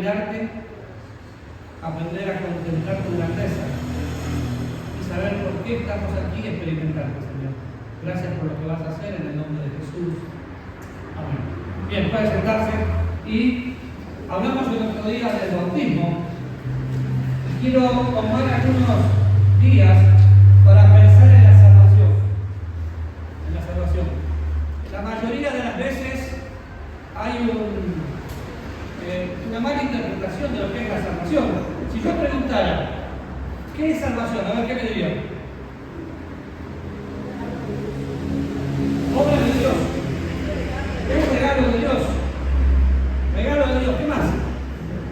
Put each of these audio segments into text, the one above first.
mirarte, aprender a contemplar tu grandeza y saber por qué estamos aquí experimentando, Señor. Gracias por lo que vas a hacer en el nombre de Jesús. Amén. Bien, puede sentarse. Y hablamos el otro día del bautismo. Quiero tomar algunos días para pensar en la salvación. En la salvación. La mayoría de las veces hay una mala interpretación de lo que es la salvación. Si yo preguntara, ¿qué es salvación? A ver, ¿qué me diría? Obra de Dios. Es un regalo de Dios. Regalo de Dios. ¿Qué más?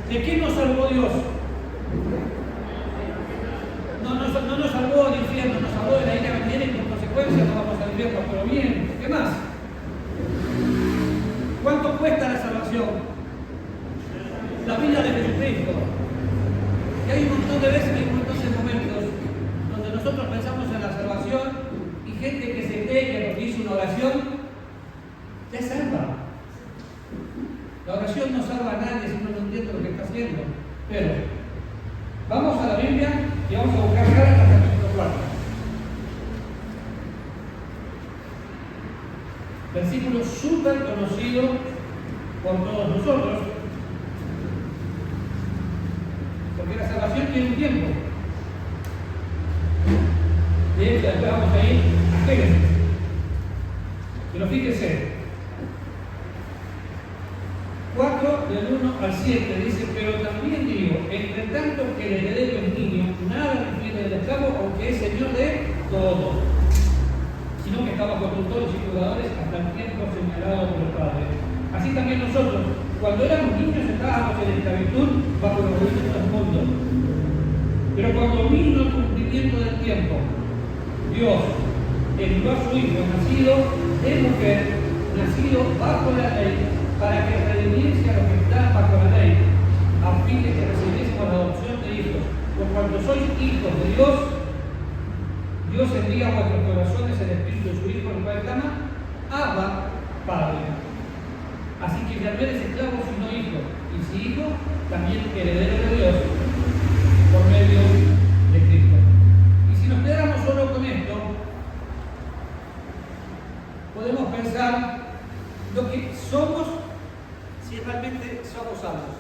¿De qué nos salvó Dios? No nos salvó del infierno, nos salvó de la ira venidera y por consecuencia no vamos al infierno, pero bien. ¿Qué más? ¿Cuánto cuesta la salvación? La vida de Jesucristo. Y hay un montón de veces, hay un montón de momentos donde nosotros pensamos en la salvación y gente que se cree que porque hizo una oración te salva. La oración no salva a nadie si uno no entiende lo que está haciendo. Pero vamos a la Biblia y vamos a buscar Gálatas capítulo 4. Versículo súper conocido por todos nosotros. Porque la salvación tiene un tiempo. De hecho, después vamos a ir a Génesis. Pero fíjense, 4 del 1 al 7 dice, pero también digo, entre tanto que el heredero es niño, nada refiere del esclavo, aunque es señor de todo, sino que está bajo tutores y cuidadores hasta el tiempo señalado por el Padre. Así también nosotros, cuando éramos niños, estábamos en esclavitud bajo los gobiernos del mundo. Pero cuando vino el cumplimiento del tiempo, Dios envió a su Hijo, nacido de mujer, nacido bajo la ley, para que redimiese a los que están bajo la ley, a fin de que recibiésemos la adopción de hijos. Por cuanto sois hijos de Dios, Dios envía a vuestros corazones el Espíritu de su Hijo, el cual clama, Abba, Padre. Así que ya no eres esclavo sino hijo, y si hijo, también heredero de Dios, por medio de Cristo. Y si nos quedáramos solo con esto, podemos pensar lo que somos si realmente somos salvos.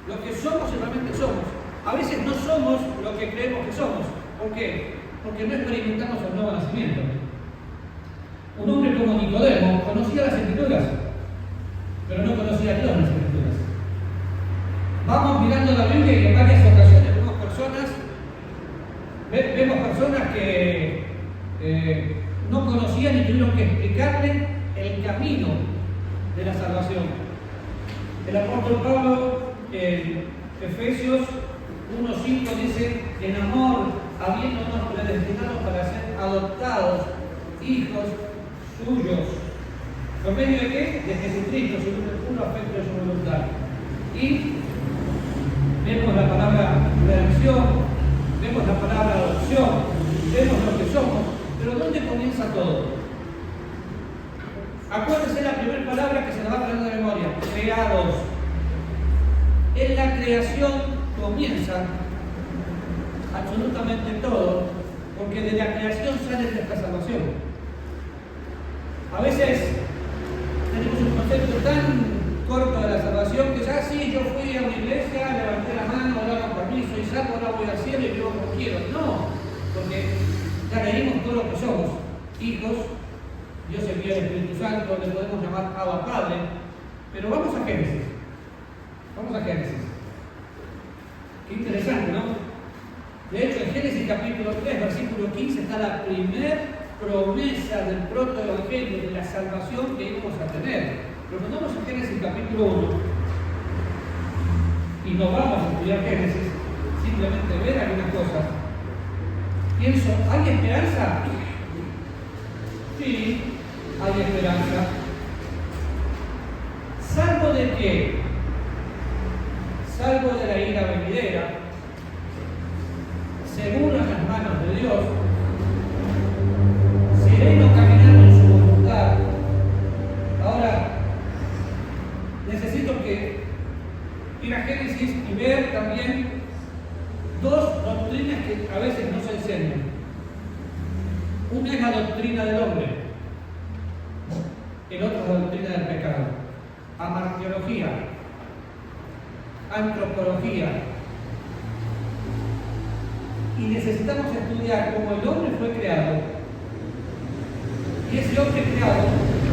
Lo que somos si realmente somos. A veces no somos lo que creemos que somos. ¿Por qué? Porque no experimentamos el nuevo nacimiento. Un hombre como Nicodemo conocía las Escrituras, pero no conocía a Dios en las Escrituras. Vamos mirando la Biblia y en varias ocasiones vemos personas que no conocían y tuvieron que explicarle el camino de la salvación. El apóstol Pablo en Efesios 1:5 dice, en amor, habiéndonos predestinados para ser adoptados hijos suyos. ¿Por medio de qué? De Jesucristo, según el puro afecto de su voluntad. Y vemos la palabra redención, vemos la palabra adopción, vemos lo que somos, pero ¿dónde comienza todo? Acuérdense la primera palabra que se nos va a traer de memoria, creados. En la creación comienza absolutamente todo, porque de la creación sale nuestra salvación. A veces tenemos un concepto tan corto de la salvación que ya sí, yo fui a una iglesia, levanté la mano, ahora con permiso y salgo, ahora voy al cielo y vivo como quiero. No, porque ya leímos todo lo que somos, hijos. Dios envía el Espíritu Santo, le podemos llamar Abba Padre, pero vamos a Génesis. Vamos a Génesis. Qué interesante, ¿no? De hecho, en Génesis capítulo 3, versículo 15, está la primera promesa del protoevangelio de la salvación que íbamos a tener. Pero cuando vamos a Génesis capítulo 1, y no vamos a estudiar Génesis, simplemente ver algunas cosas, pienso, ¿hay esperanza? Sí, hay esperanza. ¿Salvo de qué? Salvo de la ira venidera, seguro en las manos de Dios, sereno caminando en su voluntad. Ahora, necesito que ir a Génesis y ver también dos doctrinas que a veces no se enseñan. Una es la doctrina del hombre, el otro es la doctrina del pecado. Amartiología, antropología. Y necesitamos estudiar cómo el hombre fue creado. Y ese hombre creado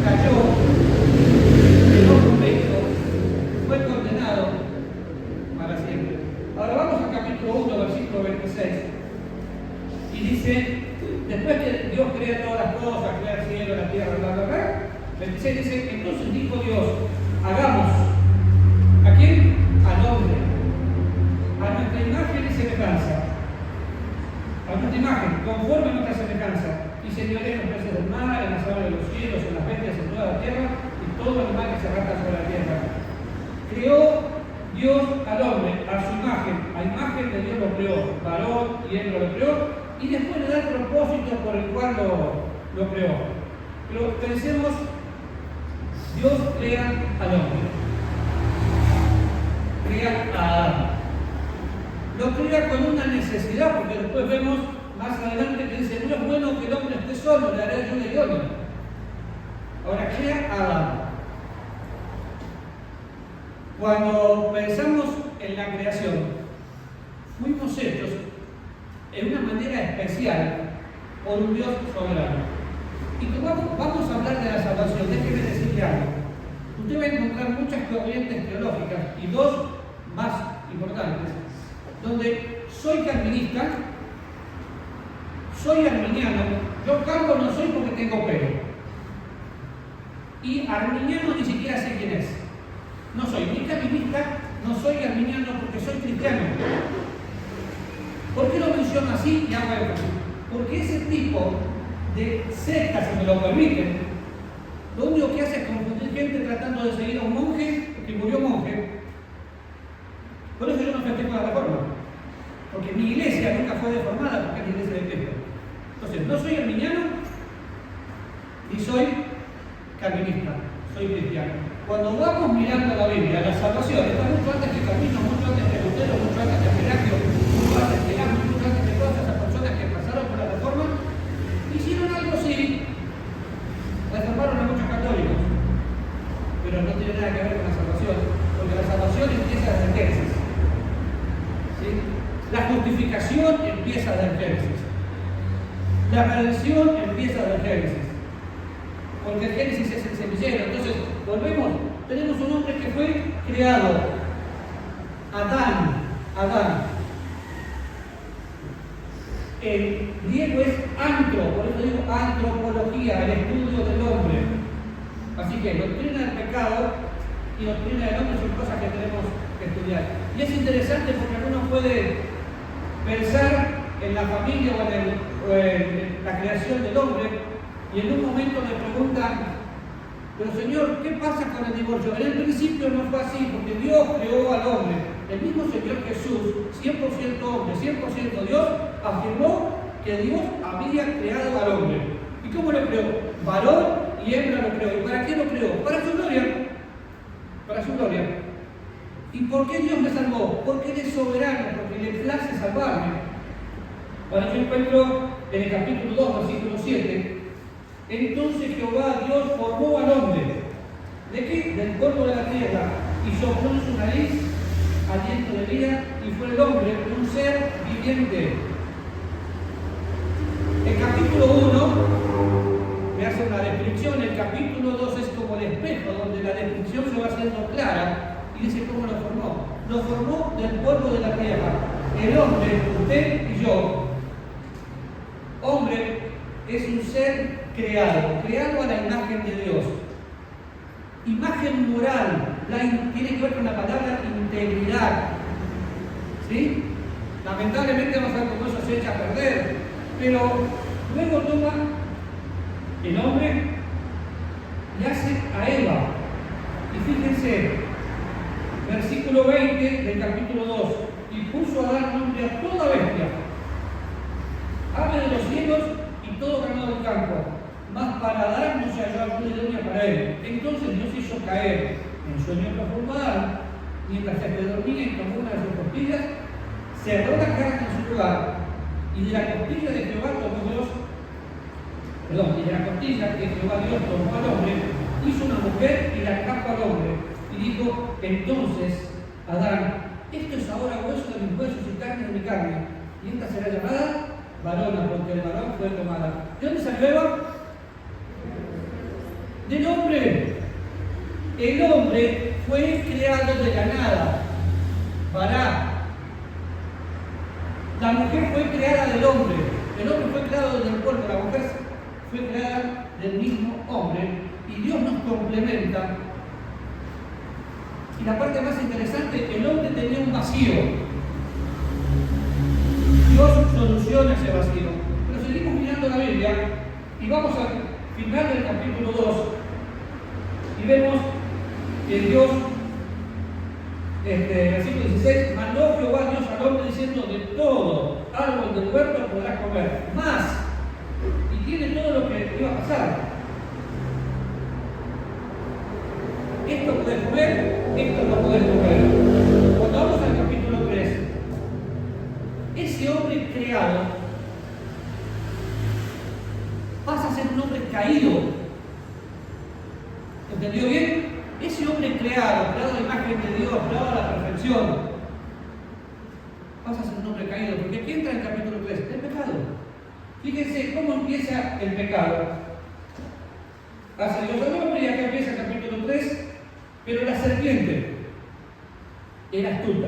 cayó, quedó convicto, fue condenado para siempre. Ahora vamos al capítulo 1, versículo 26. Y dice, después que Dios crea todas las cosas, crea el cielo, la tierra, bla, bla, bla, 26 dice, entonces dijo Dios, hagamos. ¿A quién? Al hombre. A nuestra imagen y semejanza. A nuestra imagen, conforme a nuestra semejanza. Y señores en los peces del mar, en las aves de los cielos, en las bestias en toda la tierra, y todo animal que se arrastra sobre la tierra. Creó Dios al hombre, a su imagen. A imagen de Dios lo creó. Varón y hembra lo creó. Y después le da el propósito por el cual lo creó. Pero pensemos, Dios crea al hombre. Crea a Adán. Lo crea con una necesidad, porque después vemos más adelante que dice, no es bueno que el hombre esté solo, le haré ayuda idónea. Ahora crea a Adán. Cuando pensamos en la creación, fuimos hechos en una manera especial por un Dios soberano. Y como vamos a hablar de la salvación, déjeme decirle algo. Usted va a encontrar muchas corrientes teológicas y dos más importantes, donde soy calvinista, soy arminiano, yo calvo no soy porque tengo pelo. Y arminiano ni siquiera sé quién es. No soy ni calvinista, no soy arminiano porque soy cristiano. ¿Por qué lo menciono así y hago énfasis? Porque ese tipo de sectas, si me lo permiten, lo único que hace es confundir gente tratando de seguir a un monje que murió monje. Por eso yo no festejo la reforma. Porque mi iglesia nunca fue deformada porque es la iglesia de Cristo. Entonces, no soy arminiano ni soy calvinista, soy cristiano. Cuando vamos mirando la Biblia, la salvación está mucho antes que Calvino, mucho antes que Lutero, mucho antes que Pelagio, mucho antes que Gama, mucho antes que todas esas personas que pasaron por la reforma, hicieron algo así, reformaron a muchos católicos, pero no tiene nada que ver con la salvación, porque la salvación empieza desde el Génesis. ¿Sí? La justificación empieza desde el Génesis. La redención empieza desde el Génesis. Porque el Génesis es el semillero. Entonces, volvemos. Tenemos un hombre que fue creado. Adán. El griego es antro, por eso digo antropología, el estudio del hombre. Así que doctrina del pecado y doctrina del hombre son cosas que tenemos que estudiar. Y es interesante porque uno puede pensar en la familia o en la creación del hombre y en un momento le preguntan, pero Señor, ¿qué pasa con el divorcio? En el principio no fue así, porque Dios creó al hombre. El mismo Señor Jesús, 100% hombre, 100% Dios, afirmó que Dios había creado al hombre. ¿Y cómo lo creó? Varón y hembra lo creó. ¿Y para qué lo creó? Para su gloria. Para su gloria. ¿Y por qué Dios me salvó? Porque Él es soberano, porque le place salvarme. Cuando yo encuentro en el capítulo 2, versículo 7, entonces Jehová Dios formó al hombre. ¿De qué? Del polvo de la tierra. Y sopló en su nariz aliento de vida y fue el hombre un ser viviente. El capítulo 1 me hace una descripción, el capítulo 2 es como el espejo, donde la descripción se va haciendo clara y dice cómo lo formó. Lo formó del polvo de la tierra. El hombre, usted y yo, hombre es un ser creado a la imagen de Dios. Imagen moral, tiene que ver con la palabra integridad. ¿Sí? Lamentablemente vamos a ver cómo eso se echa a perder. Pero luego toma el hombre y hace a Eva. Y fíjense, versículo 20 del capítulo 2. Y puso a dar nombre a toda bestia, ave de los cielos y todo ganado del campo. Mas para Adán no se halló ayuda idónea para él. Entonces Dios hizo caer en sueño profundo a Adán mientras se dormía y tomó una de sus costillas, cerró la carne en su lugar, y de la costilla de Jehová tomó Dios, y de la costilla que Jehová Dios tomó al hombre, hizo una mujer y la trajo al hombre, y dijo, entonces, Adán, esto es ahora hueso de mis huesos y carne de mi carne, y esta será llamada varona, porque el varón fue tomada. ¿De dónde salió Eva? Del hombre. El hombre fue creado de la nada. Vará. La mujer fue creada del hombre. El hombre fue creado del polvo. La mujer fue creada del mismo hombre. Y Dios nos complementa. Y la parte más interesante, el hombre tenía un vacío. Dios soluciona ese vacío. Pero seguimos mirando la Biblia y vamos al final del capítulo 2 y vemos que Dios, versículo 16, mandó Jehová Dios al hombre diciendo, de todo árbol del huerto podrás comer, más, y tiene todo lo que iba a pasar. Esto podés comer, esto no podés comer. Cuando vamos al capítulo 3, ese hombre creado pasa a ser un hombre caído. ¿Entendió bien? Ese hombre creado a la imagen de Dios, creado a la perfección, pasa a ser un hombre caído. Porque aquí entra en el capítulo 3, el pecado. Fíjense cómo empieza el pecado. Hace Dios al hombre y acá empieza el capítulo 3, pero la serpiente era astuta,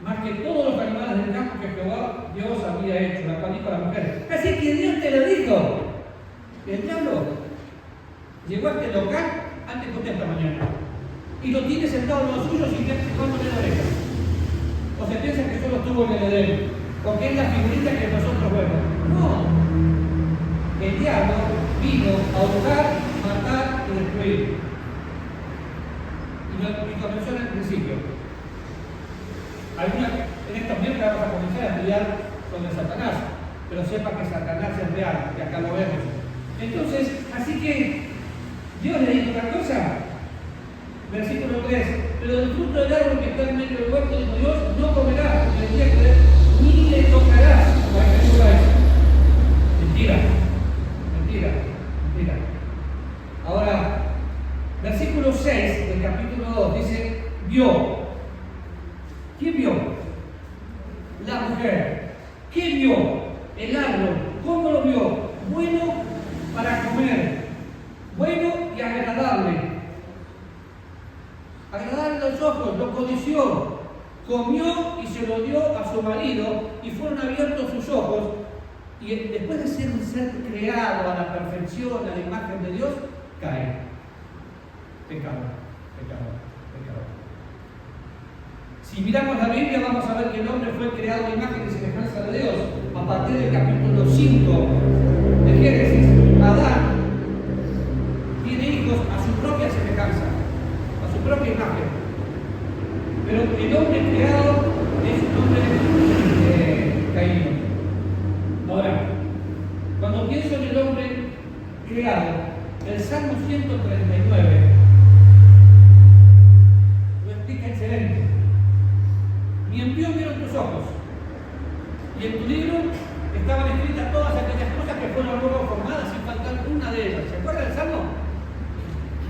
más que todos los animales del campo que Jehová Dios había hecho, la cual dijo a la mujer. Así que Dios te lo dijo. El diablo llegó a este local antes que usted esta mañana y lo tiene sentado en los suyos y te tocándole la oreja. O se piensa que solo estuvo en el Edén, o que es la figurita que nosotros vemos. No. El diablo vino a hurtar, matar y destruir. Y comenzó en el principio. En esta miércoles vamos a comenzar a estudiar sobre Satanás, pero sepa que Satanás es real, que acá lo vemos. Entonces, así que Dios le dijo una cosa, versículo 3, pero del fruto del árbol que está en medio del huerto, dijo Dios, no comerás, porque el día que ni le tocarás. Mentira, mentira, mentira. Ahora, versículo 6 del capítulo 2 dice, vio. ¿Quién vio? La mujer. ¿Quién vio? El árbol. ¿Cómo lo vio? Bueno para comer. Bueno y agradable. Agradable a los ojos, lo codició. Comió y se lo dio a su marido y fueron abiertos sus ojos. Y después de ser un ser creado a la perfección, a la imagen de Dios, cae. Pecado, pecado, pecado. Si miramos la Biblia vamos a ver que el hombre fue creado a la imagen y semejanza de Dios. A partir del capítulo 5 de Génesis, Adán tiene hijos a su propia semejanza, a su propia imagen. Pero el hombre creado es un hombre caído. Ahora, cuando pienso en el hombre creado, el Salmo 139 lo explica excelente. Ni en Dios vieron tus ojos, y en tu libro estaban escritas todas aquellas cosas que fueron luego formadas sin faltar una de ellas. ¿Se acuerdan del Salmo?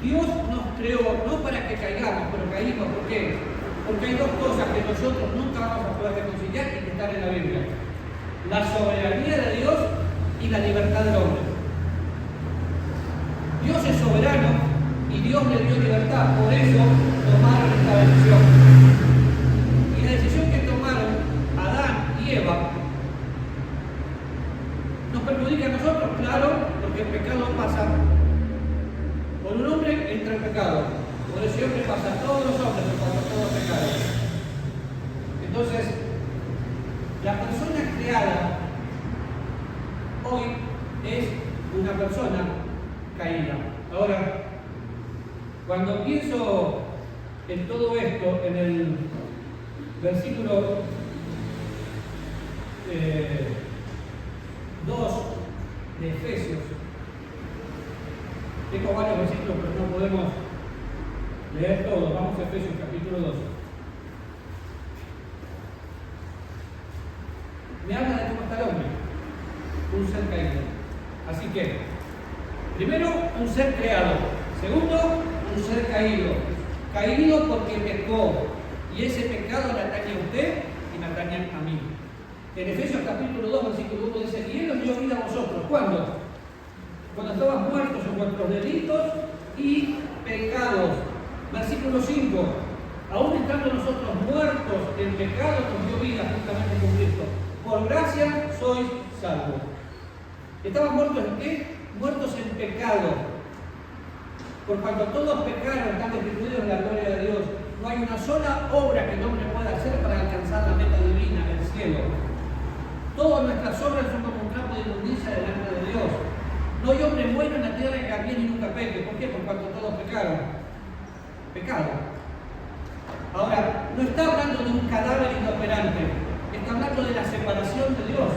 Dios nos creó no para que caigamos, pero caímos. ¿Por qué? Porque hay dos cosas que nosotros nunca vamos a poder reconciliar y que están en la Biblia: la soberanía de Dios y la libertad del hombre. Dios es soberano y Dios le dio libertad, por eso tomaron esta decisión. Y la decisión que tomaron Adán y Eva nos perjudica a nosotros, claro, porque el pecado pasa. Por un hombre entra el pecado, por ese hombre pasa a todos los hombres cuando todos pecaron. Entonces, la persona creada hoy es una persona caída. Ahora, cuando pienso en todo esto, en el versículo 2 de Efesios, tengo varios versículos, pero no podemos leer todos. Vamos a Efesios capítulo 2. me habla de cómo está el hombre, un ser caído. Así que, primero, un ser creado. Segundo, un ser caído. Caído porque pecó. Y ese pecado le atañe a usted y me atañe a mí. En Efesios capítulo 2, versículo 1 dice, y Él os dio vida a vosotros. ¿Cuándo? Cuando estabas muertos en vuestros delitos y pecados. Versículo 5, aún estando nosotros muertos en pecado, nos dio vida juntamente con Cristo. Por gracia sois salvos. ¿Estaban muertos en qué? Muertos en pecado. Por cuanto todos pecaron, están destituidos de la gloria de Dios. No hay una sola obra que el hombre pueda hacer para alcanzar la meta divina, el cielo. Todas nuestras obras son como un trapo de inmundicia delante de Dios. No hay hombre bueno en la tierra que haga bien y nunca peque. ¿Por qué? Por cuanto todos pecaron. Pecado. Ahora, no está hablando de un cadáver inoperante, está hablando de la separación de Dios.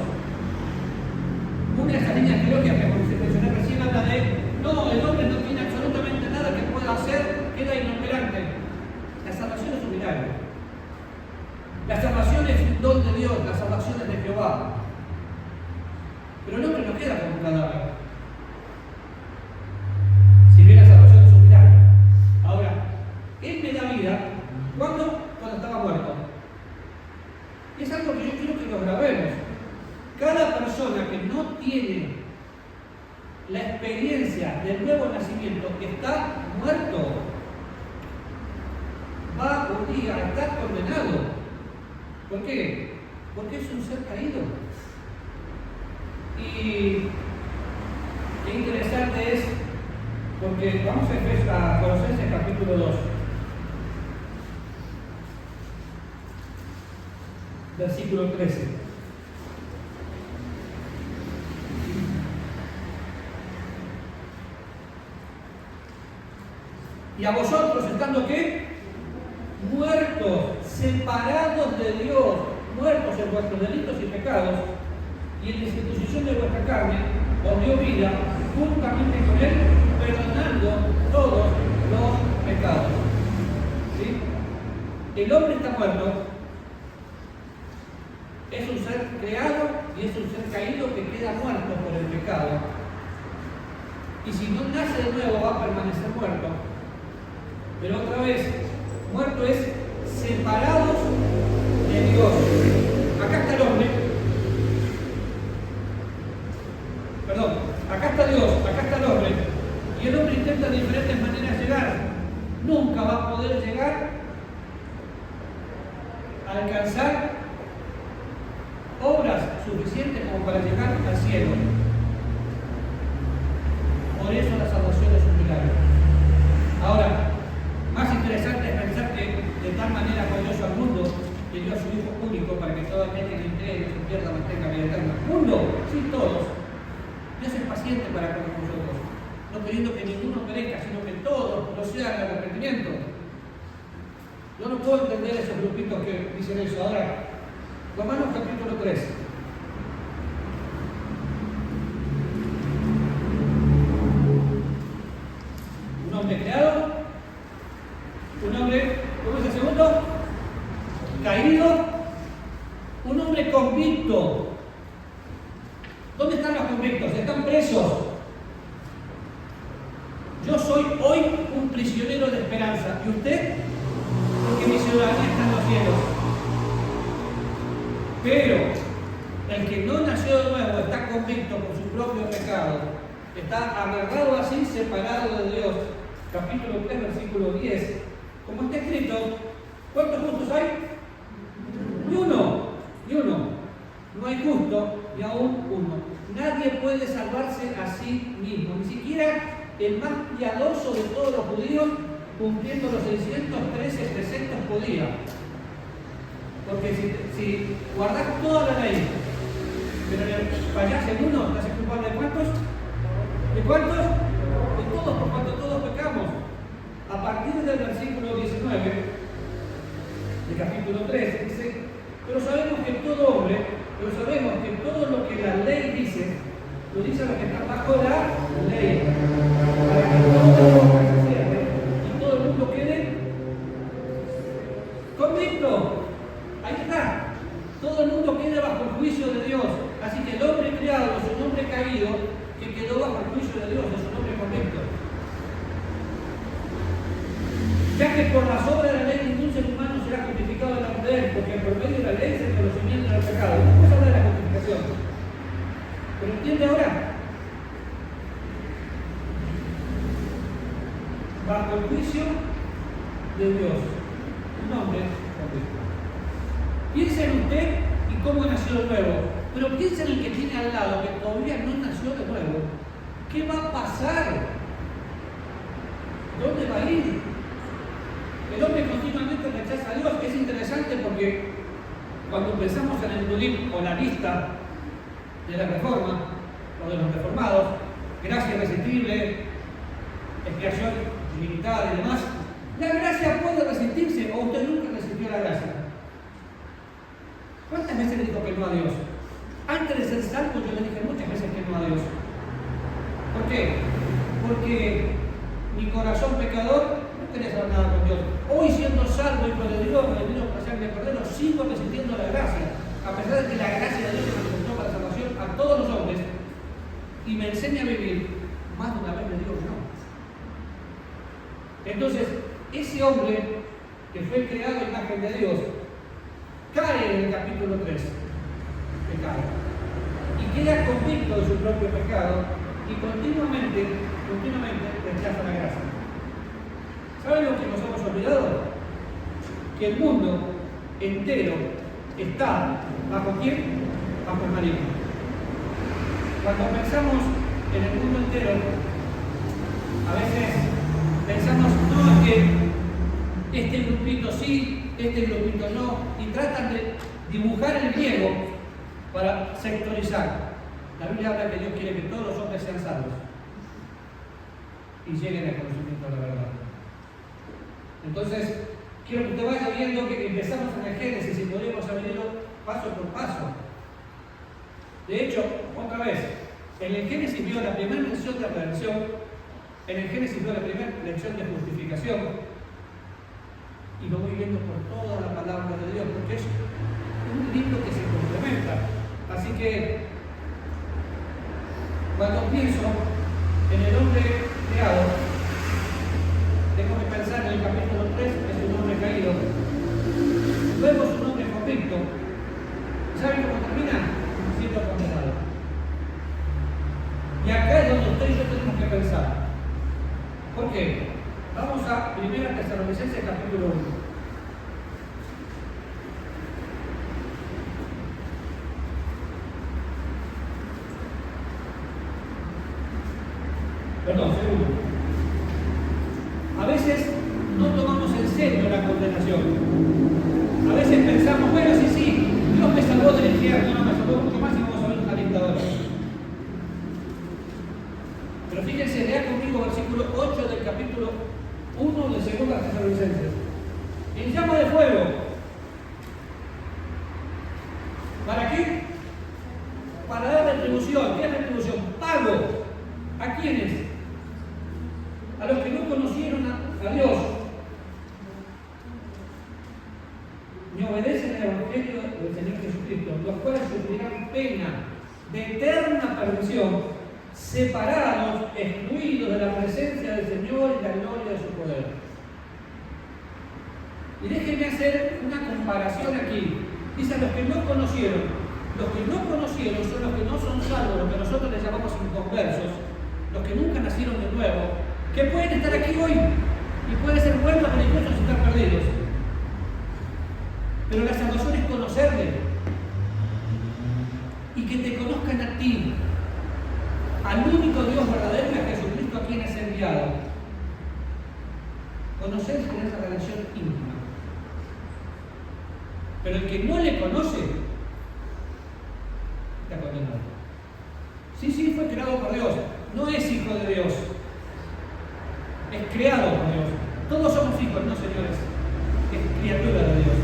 Una de esas líneas teológicas que, como se mencionó recién, habla de no, el hombre no tiene absolutamente nada que pueda hacer, queda inoperante. La salvación es un milagro. La salvación es un don de Dios, la salvación es de Jehová. Pero el hombre no queda como un cadáver. Si bien la salvación es un milagro. Ahora, Él me da vida, ¿cuándo? Cuando estaba muerto. Y es algo que yo quiero que nos grabemos. Cada persona que no tiene la experiencia del nuevo nacimiento está muerto. Va un día a estar condenado. ¿Por qué? Porque es un ser caído. Y qué interesante es, porque vamos a Colosenses capítulo 2. Versículo 13. Y a vosotros, estando ¿qué? Muertos, separados de Dios, muertos en vuestros delitos y pecados, y en la institución de vuestra carne, os dio vida, juntamente con Él, perdonando todos los pecados. ¿Sí? El hombre está muerto, es un ser creado y es un ser caído que queda muerto por el pecado. Y si no nace de nuevo va a permanecer muerto. Pero otra vez, muerto es separados de Dios. Acá está el hombre. Perdón, acá está Dios, acá está el hombre. Y el hombre intenta de diferentes maneras llegar. Nunca va a poder llegar a alcanzar obras suficientes como para llegar al cielo. Por eso la salvación es un milagro. Ahora, más interesante es pensar que de tal manera amó Dios al mundo que dio a su Hijo único para que todo aquel que le cree no se pierda, mas tenga vida eterna. Mundo, sí, todos. Dios es paciente para con nosotros, no queriendo que ninguno perezca, sino que todos procedan al arrepentimiento. Yo no puedo entender esos grupitos que dicen eso. Ahora, Romanos capítulo 3. Un hombre creado, un hombre, ¿cómo es el segundo? Caído, un hombre convicto. ¿Dónde están los convictos? Están presos. Yo soy hoy un prisionero de esperanza. ¿Y usted? Porque mi ciudadanía está en los cielos. Pero el que no nació de nuevo está convicto por su propio pecado. Está amarrado así, separado de Dios. Capítulo 3, versículo 10. Como está escrito, ¿cuántos justos hay? Ni uno. Ni uno. No hay justo, ni aún uno. Nadie puede salvarse a sí mismo. Ni siquiera el más piadoso de todos los judíos, cumpliendo los 613 preceptos, podía. Porque si guardas toda la ley, pero fallás en uno, ¿estás culpable de cuántos? ¿De cuántos? De todos, por cuanto todos pecamos. A partir del versículo 19 del capítulo 3, dice, pero sabemos que todo lo que la ley dice, lo dice a los que están bajo la ley, para que todo se cierre y todo el mundo quede convicto. Ahí está. Todo el mundo queda bajo el juicio de Dios. Así que el hombre creado es un hombre caído que quedó bajo el juicio de Dios, es un hombre convicto. Ya que por las obras de la ley ningún ser humano será justificado delante de él, porque por medio de la ley es el conocimiento del pecado. Vamos a hablar de la justificación. ¿Pero entiende ahora? Bajo el juicio de Dios, un hombre convicto. Piensa en usted y cómo nació de nuevo, pero piensa en el que tiene al lado, que todavía no nació de nuevo. ¿Qué va a pasar? ¿Dónde va a ir? El hombre continuamente rechaza a Dios. Es interesante porque cuando pensamos en el Dudim o la lista de la reforma o de los reformados, gracia irresistible, expiación ilimitada y demás, la gracia puede resistirse o usted nunca resistió la gracia. ¿Cuántas veces le dijo que no a Dios? Antes de ser salvo yo le dije muchas veces que no a Dios. ¿Por qué? Porque mi corazón pecador no quería saber nada con Dios. Hoy siendo salvo, hijo de Dios, redimido por sangre de cordero, sigo resistiendo la gracia. A pesar de que la gracia de Dios se manifestó para salvación a todos los hombres y me enseña a vivir, más de una vez le digo que no. Entonces, ese hombre que fue creado a imagen de Dios, cae en el capítulo 3, que cae, y queda convicto de su propio pecado y continuamente rechaza la gracia. ¿Saben lo que nos hemos olvidado? Que el mundo entero está ¿bajo quién? Bajo el maligno. Cuando pensamos en el mundo entero, a veces pensamos, no, es que este grupito sí, este grupito no, y tratan de dibujar el griego para sectorizar. La Biblia habla que Dios quiere que todos los hombres sean salvos y lleguen al conocimiento de la verdad. Entonces, quiero que usted vaya viendo que empezamos en el Génesis y podríamos abrirlo paso por paso. De hecho, otra vez, en el Génesis vio la primera mención de redención, en el Génesis vio la primera lección de justificación, y lo voy viendo por toda la palabra de Dios, porque es un libro que se complementa. Así que, cuando pienso en el hombre creado, tengo que pensar en el capítulo 3, es un hombre caído. Luego es un hombre convicto. ¿Saben cómo termina? Siendo condenado. Y acá es donde usted y yo tenemos que pensar. ¿Por qué? Vamos a 1 Tesalonicenses capítulo 1. Perdón, segundo. A veces no tomamos en serio la condenación. A veces pensamos, bueno, sí, Dios me salvó del infierno, no me salvó mucho más y vamos a ver una dictadura. Pero fíjense, lea conmigo versículo 8 del capítulo 1 de 2 Tesalonicenses. En llama de fuego. ¿Para qué? Para dar retribución. ¿Qué es retribución? Pago. ¿A quiénes? A los que no conocieron a Dios, ni obedecen al Evangelio del Señor Jesucristo, los cuales sufrirán pena de eterna perdición, separados, excluidos de la presencia del Señor y la gloria de su poder. Y déjenme hacer una comparación aquí. Dice, los que no conocieron son los que no son salvos, los que nosotros les llamamos inconversos, los que nunca nacieron de nuevo, que pueden estar aquí hoy y pueden ser buenos religiosos y estar perdidos. Pero la salvación es conocerle y que te conozcan a ti, al único Dios verdadero y a Jesucristo a quien es enviado. Conocer es tener esa relación íntima. Pero el que no le conoce está condenado. Sí, fue creado por Dios, no es hijo de Dios. Es creado por Dios. Todos somos hijos, no señores. Es criatura de Dios.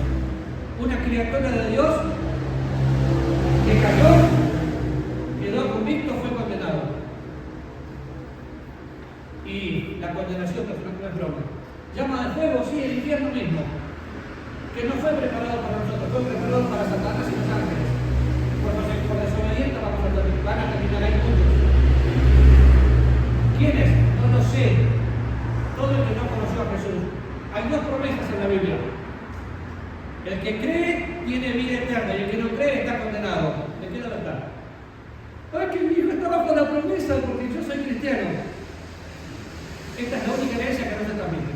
Una criatura de Dios que cayó, quedó convicto, fue condenado. Y la condenación no es broma. Llama de fuego, sí, el infierno mismo. que no fue preparado para nosotros, fue preparado para Satanás y los ángeles. Por desobediente van a terminar ahí muchos. ¿Quiénes? No lo sé. Todo el que no conoció a Jesús. Hay dos promesas en la Biblia. El que cree tiene vida eterna y el que no cree está condenado. ¿De qué lado está? ¡Ay, que mi hijo está bajo la promesa porque yo soy cristiano! Esta es la única herencia que no se transmite.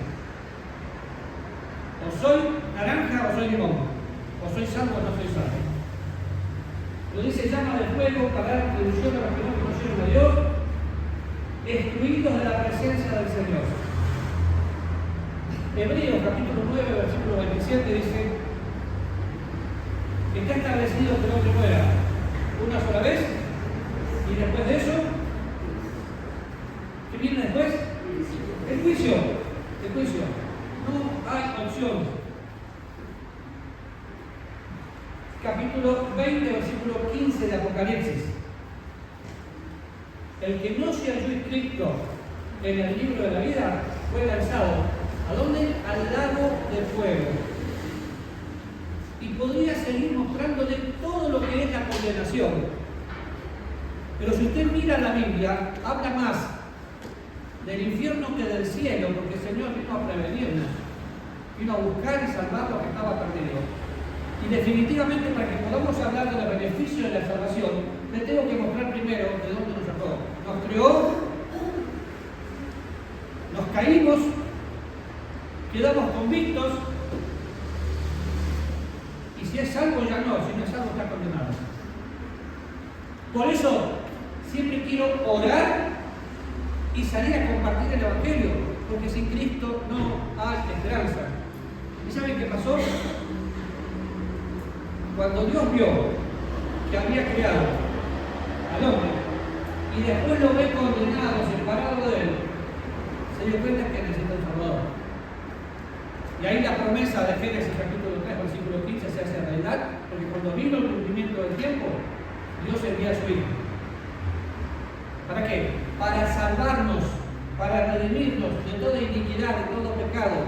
O soy naranja o soy limón. O soy salvo o no soy salvo. Lo dice llama de fuego para dar introducción a los que no conocieron a Dios, excluidos de la presencia del Señor. Hebreos capítulo 9, versículo 27 dice: está establecido que el hombre muera una sola vez y después de eso, ¿qué viene después? El juicio. El juicio. No hay opción. Capítulo 20, versículo 15 de Apocalipsis. El que no se halló inscrito en el libro de la vida fue lanzado. ¿A dónde? Al lago de fuego. Y podría seguir mostrándole todo lo que es la condenación. Pero si usted mira la Biblia, habla más del infierno que del cielo, porque el Señor vino a prevenirnos, vino a buscar y salvar lo que estaba perdido. Y definitivamente, para que podamos hablar de los beneficios de la salvación, le tengo que mostrar primero de dónde nos sacó. Nos creó, nos caímos, quedamos convictos, y si es salvo ya no, si no es salvo está condenado. Por eso siempre quiero orar y salir a compartir el Evangelio, porque sin Cristo no hay esperanza. ¿Y saben qué pasó? Cuando Dios vio que había creado al hombre y después lo ve condenado, separado de él, se dio cuenta que necesita un Salvador. Y ahí la promesa de Génesis capítulo 3, versículo 15 se hace realidad, porque cuando vino el cumplimiento del tiempo, Dios envía a su Hijo. ¿Para qué? Para salvarnos, para redimirnos de toda iniquidad, de todo pecado,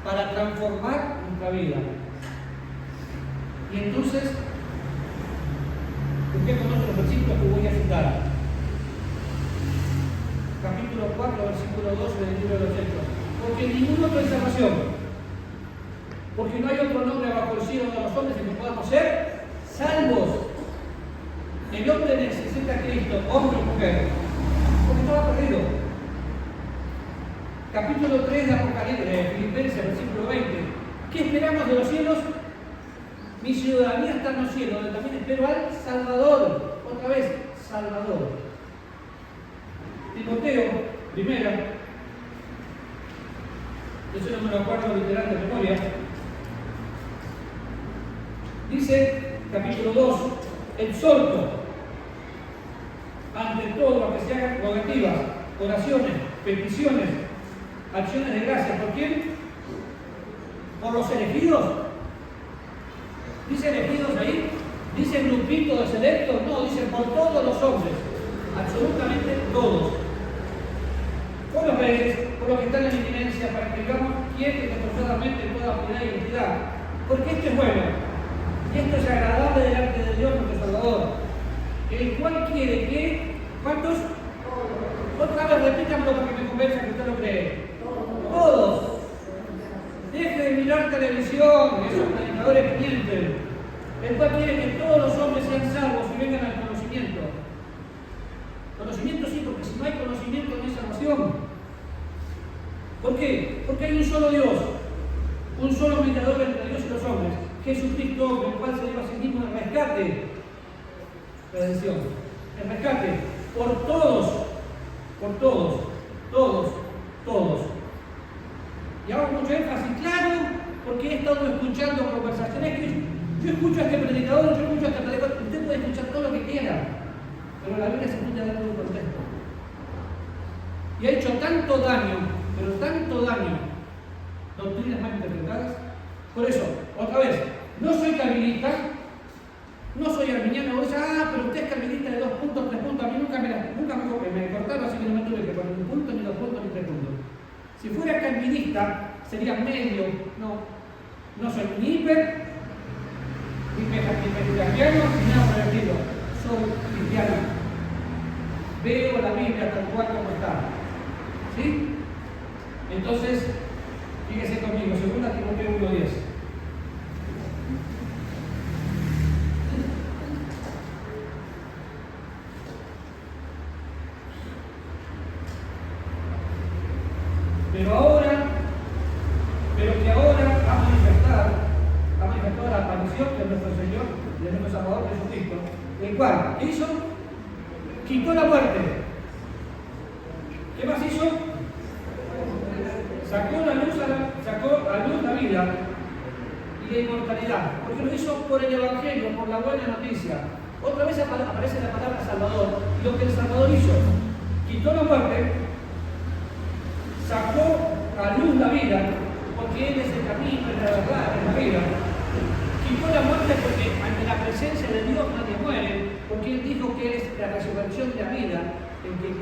para transformar nuestra vida. Y entonces, usted conoce los versículos que voy a citar. Capítulo 4, versículo 12 del libro de los Hechos. Porque ningún otro hay salvación. Porque no hay otro nombre bajo el cielo de los hombres en que podamos ser salvos. El hombre necesita a Cristo, hombre o mujer, porque estaba perdido. Capítulo 3 de Apocalipsis, de Filipenses, versículo 20. ¿Qué esperamos de los cielos? Mi ciudadanía está en los cielos, donde también espero al Salvador. Otra vez, Salvador. Timoteo, primera, eso no me lo acuerdo literal de memoria. Dice, capítulo 2, exhorto ante todo lo que se hagan rogativas, oraciones, peticiones, acciones de gracia. ¿Por quién? ¿Por los elegidos? ¿Dice elegidos ahí? ¿Dice grupito de selectos? No, dice por todos los hombres, absolutamente todos. Por los reyes, por los que están en eminencia, para que digamos quién descontroladamente toda piedad y identidad. Porque esto es bueno, y esto es agradable delante de Dios nuestro Salvador, el cual quiere que, ¿cuántos? Otra vez repítanlo para que me convenza que usted lo cree. Todos. Deje de mirar televisión, esos predicadores que mienten. El cual quiere que todos los hombres sean salvos y vengan al conocimiento. Conocimiento sí, porque si no hay conocimiento no hay salvación. ¿Por qué? Porque hay un solo Dios, un solo mediador entre Dios y los hombres, Jesucristo, el cual se dio a sí mismo el rescate, redención, el rescate por todos, todos. Y hago mucho énfasis, claro, porque he estado escuchando conversaciones que yo escucho a este predicador, usted puede escuchar todo lo que quiera, pero la Biblia se escucha dentro de un contexto. Y ha hecho tanto daño, pero tanto daño, doctrinas mal interpretadas. Por eso, otra vez, no soy calvinista, no soy arminiano. Dice, pero usted es calvinista de 2 puntos, 3 puntos. A mí nunca me cortaron, así que no me tuve que poner 1 punto, ni 2 puntos, ni 3 puntos. Si fuera calvinista, sería medio. No. No soy ni hiper, ni vegetariano, ni nada por el estilo. Soy cristiano. Veo la Biblia tal cual como está. ¿Sí? Entonces, fíjese conmigo, 2 Timoteo 1:10. Pero que ahora ha manifestado la aparición de nuestro Señor y de nuestro Salvador Jesucristo, el cual, ¿qué hizo? Quitó la muerte. ¿Qué más hizo? Sacó a luz la vida y la inmortalidad, porque lo hizo por el Evangelio, por la buena noticia. Otra vez aparece la palabra Salvador, y lo que el Salvador hizo, quitó la muerte, sacó a luz la vida, porque Él es el camino, es la verdad, es la vida. Quitó la muerte porque ante la presencia de Dios nadie muere, porque Él dijo que Él es la resurrección de la vida, el que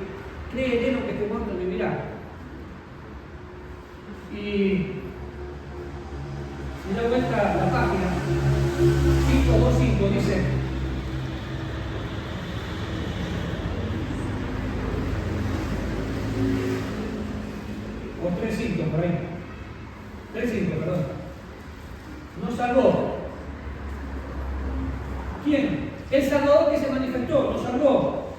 cree en Él, aunque esté muerto, vivirá. Y da vuelta a la página 525, dice: o 3.5 por ahí. 3.5, perdón. Nos salvó. ¿Quién? El Salvador que se manifestó, nos salvó.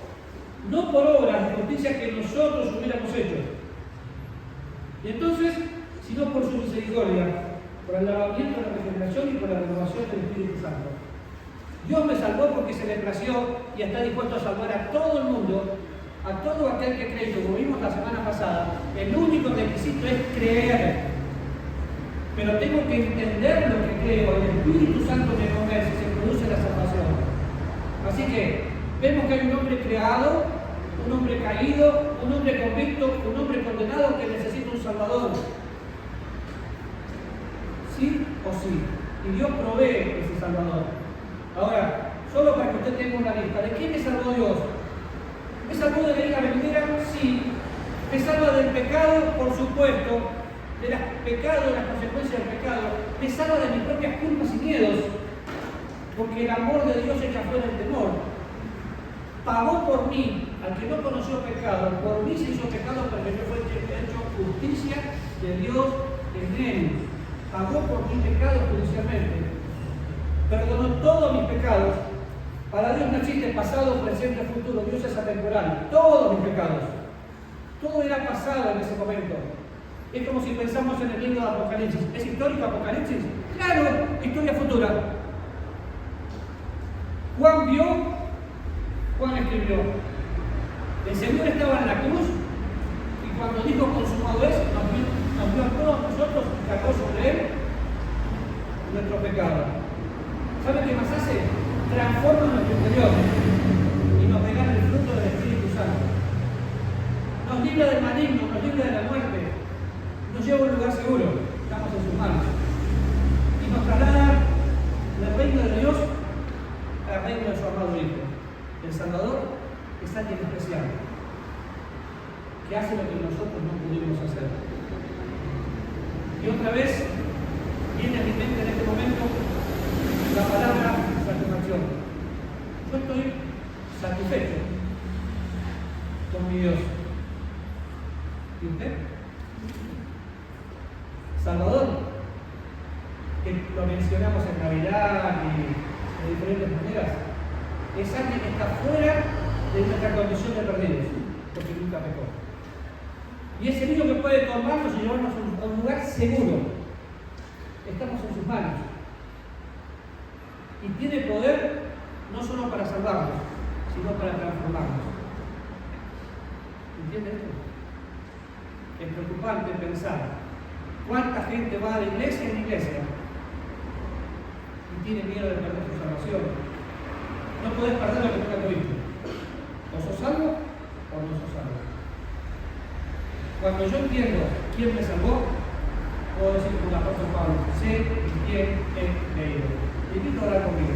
No por obras de justicia que nosotros hubiéramos hecho. Y entonces, sino por su misericordia, por el lavamiento de la regeneración y por la renovación del Espíritu Santo. Dios me salvó porque se le plació y está dispuesto a salvar a todo el mundo, a todo aquel que cree. Como vimos la semana pasada, el único requisito es creer. Pero tengo que entender lo que creo. El Espíritu Santo me convence, se produce la salvación. Así que vemos que hay un hombre creado, un hombre caído, un hombre convicto, un hombre condenado que necesita un Salvador. Sí o sí. Y Dios provee ese Salvador. Ahora, solo para que usted tenga una lista, ¿de quién me salvó Dios? ¿Me salvó de la ira venidera? Sí. ¿Me salva del pecado? Por supuesto. De los pecados, de las consecuencias del pecado. ¿Me salva de mis propias culpas y miedos? Porque el amor de Dios echa fuera el temor. Pagó por mí, al que no conoció pecado, por mí se hizo pecado para que yo fuera hecho justicia de Dios en él. Pagó por mi pecado judicialmente. Perdonó todos mis pecados. Para Dios no existe pasado, presente, futuro. Dios es atemporal. Todos mis pecados. Todo era pasado en ese momento. Es como si pensamos en el libro de Apocalipsis. ¿Es histórico Apocalipsis? Claro, historia futura. Juan vio, Juan escribió. El Señor estaba en la cruz y cuando dijo consumado es, nos vio a todos nosotros y cargó sobre él nuestro pecado. ¿Sabe qué más hace? Transforma nuestro interior y nos regala el fruto del Espíritu Santo. Nos libra del maligno, nos libra de la muerte, nos lleva a un lugar seguro, estamos en sus manos. Y nos traslada del reino de Dios al reino de su amado Hijo. El Salvador es alguien especial, que hace lo que nosotros no pudimos hacer. Y otra vez viene a mi mente en este momento la palabra satisfacción. Yo estoy satisfecho con mi Dios. ¿Y usted? Salvador, que lo mencionamos en Navidad y de diferentes maneras, es alguien que está fuera de nuestra condición de perdidos, porque nunca pecó. Y es el único que puede tomarnos y llevarnos a un lugar seguro. Estamos en sus manos. Y tiene poder no solo para salvarnos, sino para transformarnos. ¿Entiende esto? Es preocupante pensar cuánta gente va a la iglesia en la iglesia y tiene miedo de perder su salvación. No podés perder lo que nunca tuviste. O sos salvo o no sos salvo. Cuando yo entiendo quién me salvó, puedo decir como el apóstol Pablo, sé quién he leído. Te invito a orar conmigo.